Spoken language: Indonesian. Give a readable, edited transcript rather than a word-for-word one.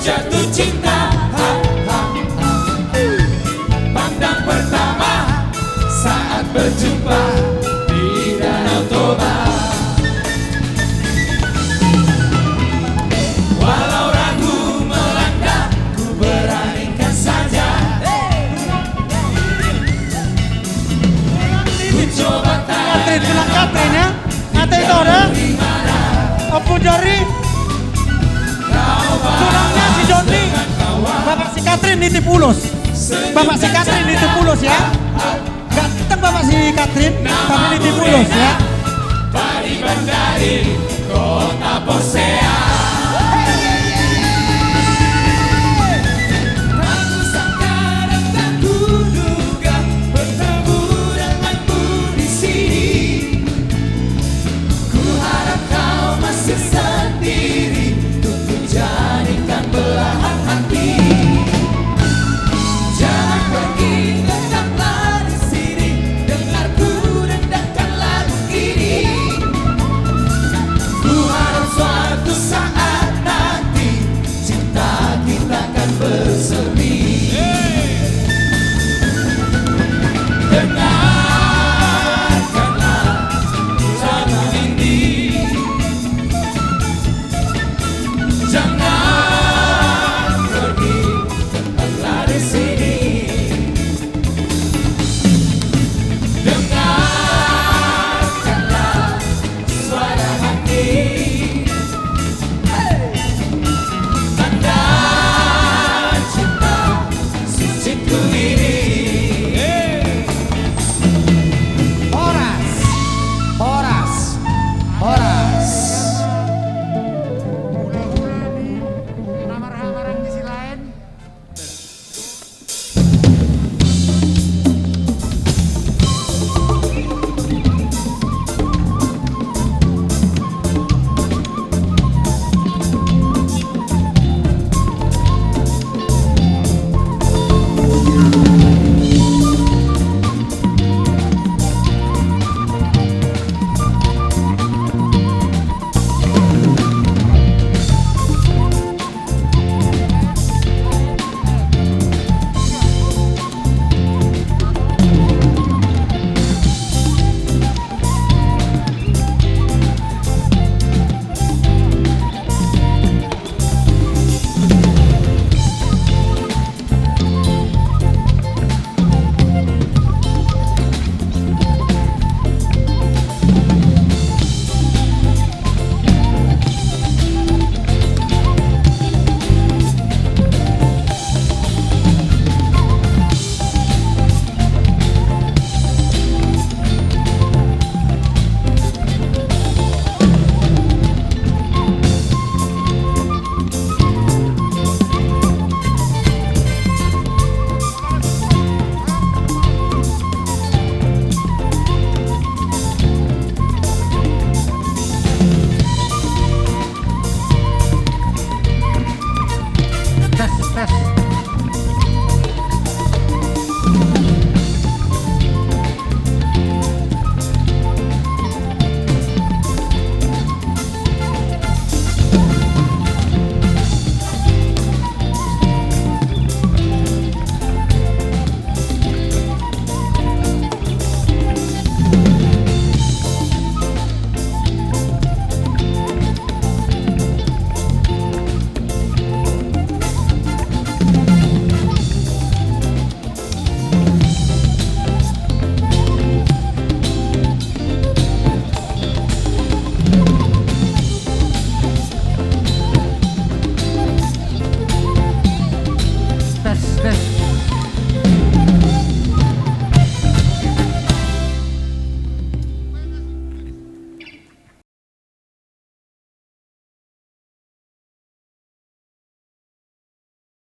jatuh cinta. Pandang pertama saat berjumpa di Danau Toba. Walau ragu melanda, ku beranikan saja. Ku coba Katrin bilang Katrin ya. Ate itu ada. Apa jari? Tulangnya si Joni. Bapak si Katrin nitip ulus. Bapak si Katrin nitip ulus ya. Gak ketemu bapak si Katrin, tapi nitip ulus ya. Pari Bandari, kota Posea.